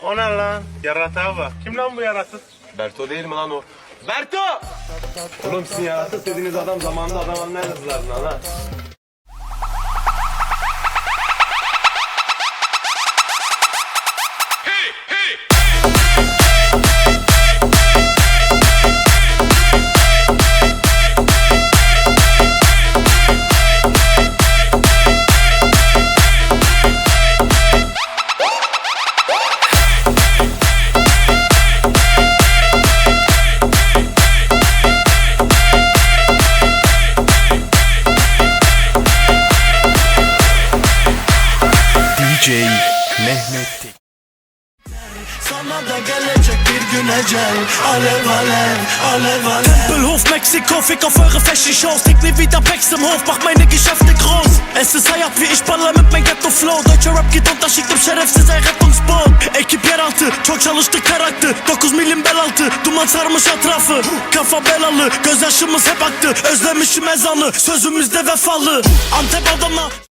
O ne lan? Yaratığa bak. Kim lan bu yaratık? Berto değil mi lan o? Berto! Oğlum sizin yaratık dediğiniz adam zamanında adam anlayırdınız lan ha. DJ Mehmet. Sana da gelecek bir gün ecel. Alev alev, alev alev. Tempelhof, Mexiko, fick auf eure Fashion-Shows. Leg nie wieder Packs im Hof, mach meine Geschäfte groß. Es ist Hayat wie ich baller mit mein Ghetto-Flow. Deutscher Rap geht unter, schickt im şerefsiz ein Rettungsboot. Ekip yeraltı, çok çalıştık her aktı. 9 milim bel altı, duman sarmış etrafı. Kafa belalı, gözyaşımız hep aktı. Özlemişim ezanı, sözümüzde vefalı. Antep Adana.